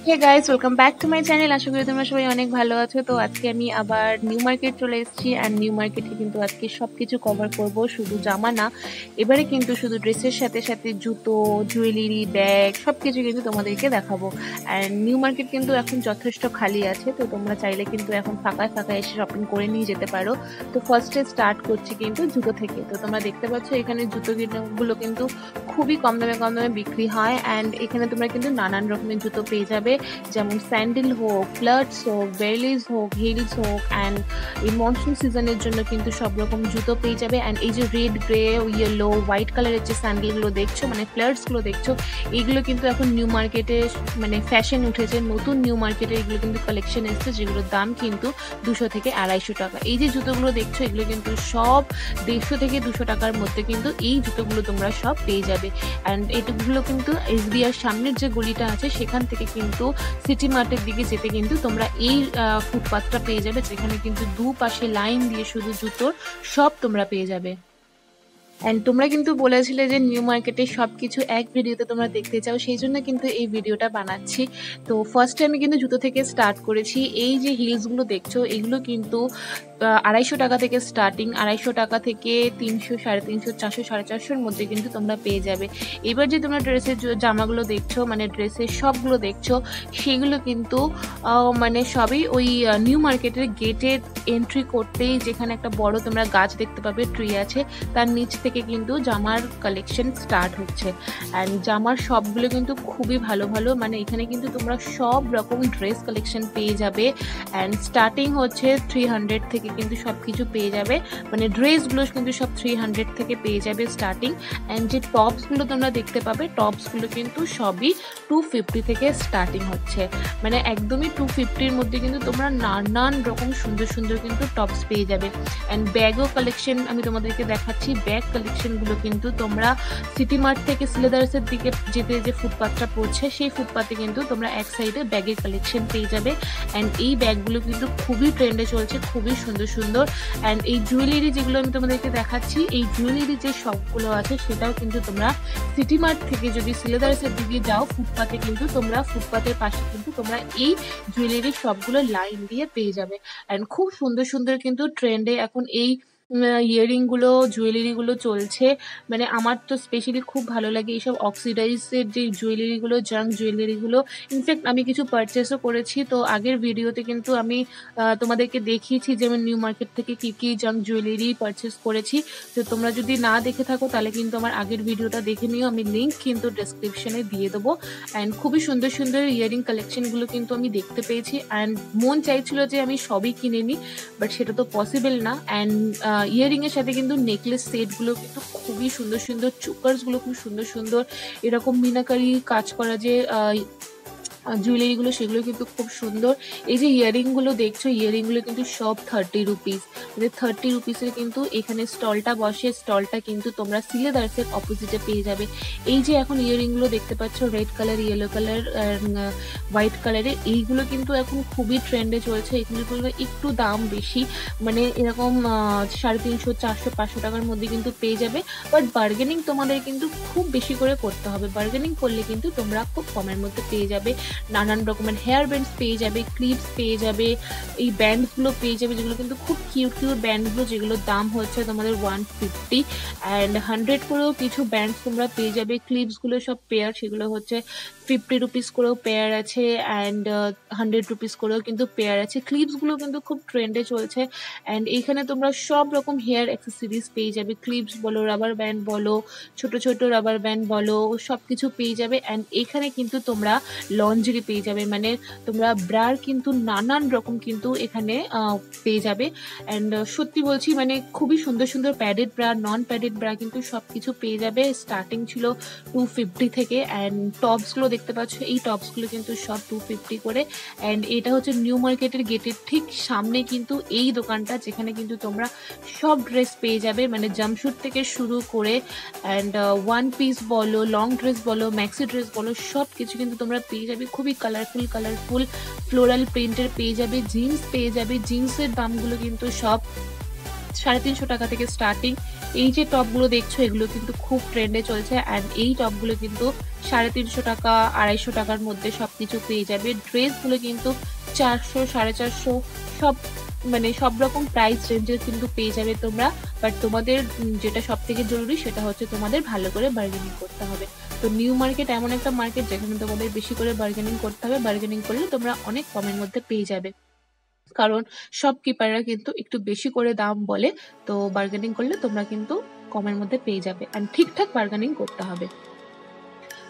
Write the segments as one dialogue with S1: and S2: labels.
S1: Hey guys, welcome back to my channel. আশা করি তোমরা সবাই অনেক ভালো আছো। তো আজকে আমি আবার নিউ মার্কেট চলে এসেছি। অ্যান্ড নিউ মার্কেটে কিন্তু আজকে সবকিছু কভার করব, শুধু জামা না, এবারে কিন্তু শুধু ড্রেসের সাথে সাথে জুতো, জুয়েলারি, ব্যাগ সবকিছু কিন্তু তোমাদেরকে দেখাবো। অ্যান্ড নিউ মার্কেট কিন্তু এখন যথেষ্ট খালি আছে, তো তোমরা চাইলে কিন্তু এখন ফাঁকায় ফাঁকায় এসে শপিং করে নিয়ে যেতে পারো। তো ফার্স্টে স্টার্ট করছি কিন্তু জুতো থেকে। তো তোমরা দেখতে পাচ্ছ এখানে জুতোগুলো কিন্তু খুবই কম দামে বিক্রি হয়। অ্যান্ড এখানে তোমরা কিন্তু নানান রকমের জুতো পেয়ে যাবে, যেমন স্যান্ডেল হোক, ফ্লাটস হোক, বেরলিজ হোক, হিলস হোক। অ্যান্ড এই মনসুন সিজনের জন্য কিন্তু সব রকম জুতো পেয়ে যাবে। অ্যান্ড এই যে রেড, গ্রে, ইয়েলো, হোয়াইট কালারের যে স্যান্ডেলগুলো দেখছো, মানে ফ্লাটসগুলো দেখছো, এইগুলো কিন্তু এখন নিউ মার্কেটে মানে ফ্যাশন উঠেছে। নতুন নিউ মার্কেটে এগুলো কিন্তু কালেকশন এসছে, যেগুলোর দাম কিন্তু 200 থেকে 250 টাকা। এই যে জুতোগুলো দেখছো, এগুলো কিন্তু সব 150 থেকে 200 টাকার মধ্যে কিন্তু এই জুতোগুলো তোমরা সব পেয়ে যাবে। অ্যান্ড এইগুলো কিন্তু এসবিআর সামনের যে গলিটা আছে সেখান থেকে কিন্তু সিটি মার্টের দিকে যেতে কিন্তু তোমরা এই ফুটপাথটা পেয়ে যাবে, যেখানে কিন্তু দুপাশে লাইন দিয়ে শুধু জুতোর সব তোমরা পেয়ে যাবে। অ্যান্ড তোমরা কিন্তু বলেছিলে যে নিউ মার্কেটে সব কিছু এক ভিডিওতে তোমরা দেখতে চাও, সেই জন্য কিন্তু এই ভিডিওটা বানাচ্ছি। তো ফার্স্টে আমি কিন্তু জুতো থেকে স্টার্ট করেছি। এই যে হিলসগুলো দেখছো, এগুলো কিন্তু 250 টাকা থেকে স্টার্টিং। 250 টাকা থেকে 300, 350, 400, 450-র মধ্যে কিন্তু তোমরা পেয়ে যাবে। এবার যে তোমরা ড্রেসের জামাগুলো দেখছো, মানে ড্রেসের সবগুলো দেখছো, সেগুলো কিন্তু মানে সবই ওই নিউ মার্কেটের গেটের এন্ট্রি করতেই, যেখানে একটা বড় তোমরা গাছ দেখতে পাবে, ট্রি আছে, তার নিচ থেকে কিন্তু জামার কালেকশন স্টার্ট হচ্ছে। অ্যান্ড জামার সবগুলো কিন্তু খুবই ভালো ভালো, মানে এখানে কিন্তু তোমরা সব রকম ড্রেস কালেকশন পেয়ে যাবে। অ্যান্ড স্টার্টিং হচ্ছে 300 থেকে কিন্তু সব কিছু পেয়ে যাবে, মানে ড্রেসগুলো কিন্তু সব 300 থেকে পেয়ে যাবে স্টার্টিং। অ্যান্ড যে টপসগুলো তোমরা দেখতে পাবে, টপসগুলো কিন্তু সবই 250 থেকে স্টার্টিং হচ্ছে, মানে একদমই 250-র মধ্যে কিন্তু তোমরা নানান রকম সুন্দর সুন্দর কিন্তু টপস পেয়ে যাবে। অ্যান্ড ব্যাগও কালেকশন আমি তোমাদেরকে দেখাচ্ছি। ব্যাগ কালেকশনগুলো কিন্তু তোমরা সিটি মার্ট থেকে সিলেদার্সের দিকে যেতে যে ফুটপাথটা পড়ছে, সেই ফুটপাথে কিন্তু তোমরা এক সাইডে ব্যাগের কালেকশন পেয়ে যাবে। অ্যান্ড এই ব্যাগগুলো কিন্তু খুবই ট্রেন্ডে চলছে, খুবই সুন্দর সুন্দর। অ্যান্ড এই জুয়েলারি যেগুলো আমি তোমাদেরকে দেখাচ্ছি, এই জুয়েলারি যে শপগুলো আছে, সেটাও কিন্তু তোমরা সিটি মার্ট থেকে যদি সিলেদার্সের দিকে যাও, ফুটপাথে কিন্তু তোমরা ফুটপাথের পাশে কিন্তু তোমরা এই জুয়েলারি শপগুলো লাইন দিয়ে পেয়ে যাবে। অ্যান্ড খুব সুন্দর সুন্দর কিন্তু ট্রেন্ডে এখন এই ইয়াররিংগুলো, জুয়েলারিগুলো চলছে। মানে আমার তো স্পেশালি খুব ভালো লাগে এইসব অক্সিডাইজের যে জুয়েলারিগুলো, জাঙ্ক জুয়েলারিগুলো। ইনফ্যাক্ট আমি কিছু পারচেসও করেছি। তো আগের ভিডিওতে কিন্তু আমি তোমাদেরকে দেখিয়েছি যে আমি নিউ মার্কেট থেকে কী কী জাঙ্ক জুয়েলারি পারচেস করেছি। তো তোমরা যদি না দেখে থাকো তাহলে কিন্তু আমার আগের ভিডিওটা দেখে নিও, আমি লিঙ্ক কিন্তু ডেসক্রিপশনে দিয়ে দেবো। অ্যান্ড খুবই সুন্দর সুন্দর ইয়ারিং কালেকশনগুলো কিন্তু আমি দেখতে পেয়েছি। অ্যান্ড মন চাইছিল যে আমি সবই কিনে নিই, বাট সেটা তো পসিবল না। অ্যান্ড ইয়ারিংয়ের সাথে কিন্তু নেকলেস সেটগুলো কিন্তু খুবই সুন্দর সুন্দর, চোকার্সগুলো খুব সুন্দর সুন্দর, এরকম মিনাকারি কাজ করা যে জুয়েলারিগুলো, সেগুলো কিন্তু খুব সুন্দর। এই যে ইয়ারিংগুলো দেখছো, ইয়ারিংগুলো কিন্তু সব 30 রুপিস, মানে 30 রুপিসের কিন্তু এখানে স্টলটা বসে। স্টলটা কিন্তু তোমরা সিলেদার্সের অপোজিটে পেয়ে যাবে। এই যে এখন ইয়ারিংগুলো দেখতে পাচ্ছ, red colour, yellow colour, white কালারের, এইগুলো কিন্তু এখন খুবই ট্রেন্ডে চলছে। এগুলো একটু দাম বেশি, মানে এরকম 350, 400, 500 টাকার মধ্যে কিন্তু পেয়ে যাবে। বাট বার্গেনিং তোমাদের কিন্তু খুব বেশি করে করতে হবে। বার্গেনিং করলে কিন্তু তোমরা খুব কমের মধ্যে পেয়ে যাবে। নানান রকমের হেয়ার ব্যান্ডস পেয়ে যাবে, ক্লিপস পেয়ে যাবে, এই ব্যান্ডসগুলো পেয়ে যাবে, যেগুলো কিন্তু খুব কিউট কিউট ব্যান্ডগুলো, যেগুলোর দাম হচ্ছে তোমাদের 150 অ্যান্ড 100 করেও কিছু ব্যান্ডস তোমরা পেয়ে যাবে। ক্লিপসগুলো সব পেয়ার, সেগুলো হচ্ছে 50 রুপিস করেও পেয়ার আছে, অ্যান্ড 100 রুপিস করেও কিন্তু পেয়ার আছে। ক্লিপসগুলো কিন্তু খুব ট্রেন্ডে চলছে। অ্যান্ড এইখানে তোমরা সব রকম হেয়ার অ্যাক্সেসরিজ পেয়ে যাবে, ক্লিপস বলো, রাবার ব্যান্ড বলো, ছোট ছোট রাবার ব্যান্ড বলো, সব কিছু পেয়ে যাবে। অ্যান্ড এখানে কিন্তু তোমরা লঞ্জারি পেয়ে যাবে, মানে তোমরা ব্রার কিন্তু নানান রকম কিন্তু এখানে পেয়ে যাবে। অ্যান্ড সত্যি বলছি, মানে খুবই সুন্দর সুন্দর প্যাডেড ব্রা, নন প্যাডেড ব্রা কিন্তু সব কিছু পেয়ে যাবে। স্টার্টিং ছিল 250 থেকে। অ্যান্ড টপসগুলো দেখতে পাচ্ছ, এই টপসগুলো কিন্তু সব 250 করে। অ্যান্ড এটা হচ্ছে নিউ মার্কেটের গেটের ঠিক সামনে কিন্তু এই দোকানটা, যেখানে কিন্তু তোমরা সব ড্রেস পেয়ে যাবে, মানে জাম্পস্যুট থেকে শুরু করে অ্যান্ড ওয়ান পিস বলো, লং ড্রেস বলো, ম্যাক্সি ড্রেস বলো, সব কিছু কিন্তু তোমরা পেয়ে যাবে। খুবই কালারফুল কালারফুল ফ্লোরাল প্রিন্টের পেয়ে যাবে। জিন্স পেয়ে যাবে, জিন্সের দামগুলো কিন্তু সব 350 টাকা থেকে স্টার্টিং। এই যে টপগুলো দেখছো এগুলো কিন্তু খুব ট্রেন্ডে চলছে, অ্যান্ড এই টপগুলো কিন্তু 350 টাকা 250 টাকার মধ্যে সবকিছু পেয়ে যাবে। ড্রেসগুলো কিন্তু 400 450 সব মানে সব রকম প্রাইস রেঞ্জের কিন্তু পেয়ে যাবে তোমরা। বাট তোমাদের যেটা সব থেকে জরুরি সেটা হচ্ছে তোমাদের ভালো করে বার্গেনিং করতে হবে। তো নিউ মার্কেট এমন একটা মার্কেট যেখানে তোমাদের বেশি করে বার্গেনিং করতে হবে। বার্গেনিং করলে তোমরা অনেক কমের মধ্যে পেয়ে যাবে, কারণ শপকিপাররা কিন্তু একটু বেশি করে দাম বলে। তো বার্গেনিং করলে তোমরা কিন্তু কমের মধ্যে পেয়ে যাবে, অ্যান্ড ঠিকঠাক বার্গেনিং করতে হবে।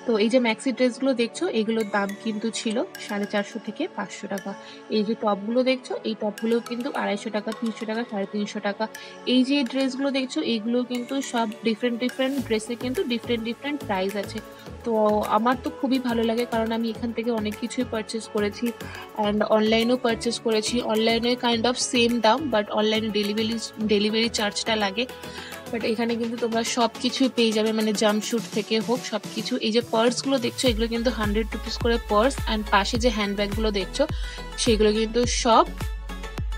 S1: তো এই যে ম্যাক্সি ড্রেসগুলো দেখছো এগুলোর দাম কিন্তু ছিল 450 থেকে 500 টাকা। এই যে টপগুলো দেখছো এই টপগুলো কিন্তু 250 টাকা, 300 টাকা, 350 টাকা। এই যে ড্রেসগুলো দেখছো এইগুলো কিন্তু সব ডিফারেন্ট ড্রেসে কিন্তু ডিফারেন্ট প্রাইস আছে। তো আমার তো খুবই ভালো লাগে, কারণ আমি এখান থেকে অনেক কিছুই পারচেস করেছি, অ্যান্ড অনলাইনেও পারচেস করেছি। অনলাইনে কাইন্ড অফ সেম দাম, বাট অনলাইনে ডেলিভারি চার্জটা লাগে। বাট এখানে কিন্তু তোমরা সব কিছুই পেয়ে যাবে, মানে জাম্পস্যুট থেকে হোক সব কিছু। এই যে পার্সগুলো দেখছো এগুলো কিন্তু 100 রুপিস করে পার্স, অ্যান্ড পাশে যে হ্যান্ডব্যাগগুলো দেখছো সেগুলো কিন্তু সব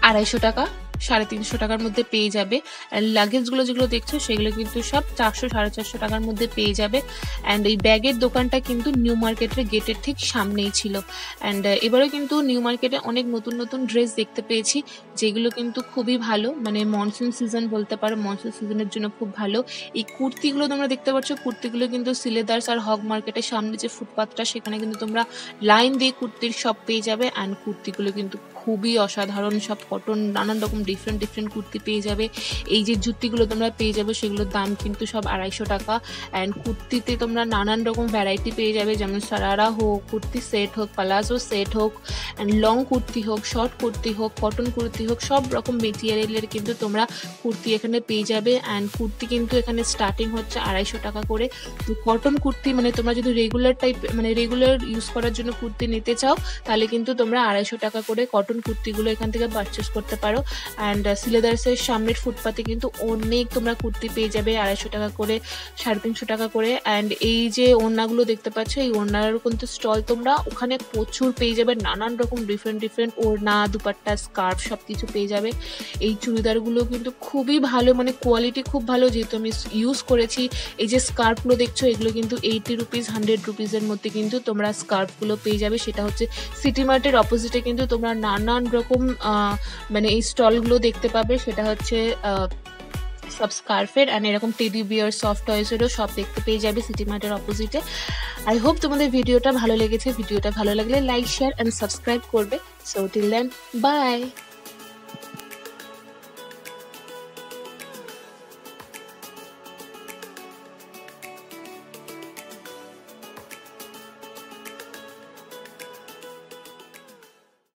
S1: 250 টাকা 350 টাকার মধ্যে পেয়ে যাবে। অ্যান্ড লাগেজগুলো যেগুলো দেখছো সেগুলো কিন্তু সব 400 450 টাকার মধ্যে পেয়ে যাবে। অ্যান্ড এই ব্যাগের দোকানটা কিন্তু নিউ মার্কেটের গেটের ঠিক সামনেই ছিল। অ্যান্ড এবারেও কিন্তু নিউ মার্কেটে অনেক নতুন ড্রেস দেখতে পেয়েছি, যেগুলো কিন্তু খুবই ভালো, মানে মনসুন সিজন বলতে পারো, মনসুন সিজনের জন্য খুব ভালো। এই কুর্তিগুলো তোমরা দেখতে পাচ্ছ, কুর্তিগুলো কিন্তু সিলেদার্স আর হগ মার্কেটের সামনে যে ফুটপাথটা সেখানে কিন্তু তোমরা লাইন দিয়ে কুর্তির শপ পেয়ে যাবে। অ্যান্ড কুর্তিগুলো কিন্তু খুবই অসাধারণ, সব কটন, নানান রকম ডিফারেন্ট কুর্তি পেয়ে যাবে। এই যে জুতিগুলো তোমরা পেয়ে যাবে সেগুলোর দাম কিন্তু সব 250 টাকা। অ্যান্ড কুর্তিতে তোমরা নানান রকম ভ্যারাইটি পেয়ে যাবে, যেমন সারারা হোক, কুর্তি সেট হোক, পালাজো সেট হোক, অ্যান্ড লং কুর্তি হোক, শর্ট কুর্তি হোক, কটন কুর্তি হোক, সব রকম মেটেরিয়ালের কিন্তু তোমরা কুর্তি এখানে পেয়ে যাবে। অ্যান্ড কুর্তি কিন্তু এখানে স্টার্টিং হচ্ছে 250 টাকা করে। তো কটন কুর্তি মানে তোমরা যদি রেগুলার ইউজ করার জন্য কুর্তি নিতে চাও তাহলে কিন্তু তোমরা 250 টাকা করে কটন কুর্তিগুলো এখান থেকে পারচেস করতে পারো। অ্যান্ড সিলেদার্সের সামনের ফুটপাতে কিন্তু অনেক তোমরা কুর্তি পেয়ে যাবে 250 টাকা করে, 350 টাকা করে। অ্যান্ড এই যে ওড়নাগুলো দেখতে পাচ্ছ এই ওড়নার কিন্তু স্টল তোমরা ওখানে প্রচুর পেয়ে যাবে, নানান রকম ডিফারেন্ট ওড়না, দুপাট্টা, স্কার্ফ সব কিছু পেয়ে যাবে। এই চুড়িদারগুলো কিন্তু খুবই ভালো, মানে কোয়ালিটি খুব ভালো, যেহেতু আমি ইউজ করেছি। এই যে স্কার্ফগুলো দেখছো এগুলো কিন্তু 80 রুপিস 100 রুপিসের মধ্যে কিন্তু তোমরা স্কার্ফগুলো পেয়ে যাবে। সেটা হচ্ছে সিটি মার্টের অপোজিটে কিন্তু তোমরা নানান রকম মানে এই স্টলগুলো দেখতে পাবে। সেটা হচ্ছে সব স্কার্ফের, অ্যান্ড এরকম টেডি বিয়ার, সফট টয়েসেরও সব দেখতে পেয়ে যাবে সিটি মার্টের অপোজিটে। আই হোপ তোমাদের ভিডিওটা ভালো লেগেছে। ভিডিওটা ভালো লাগলে লাইক, শেয়ার অ্যান্ড সাবস্ক্রাইব করবে। So till then, by.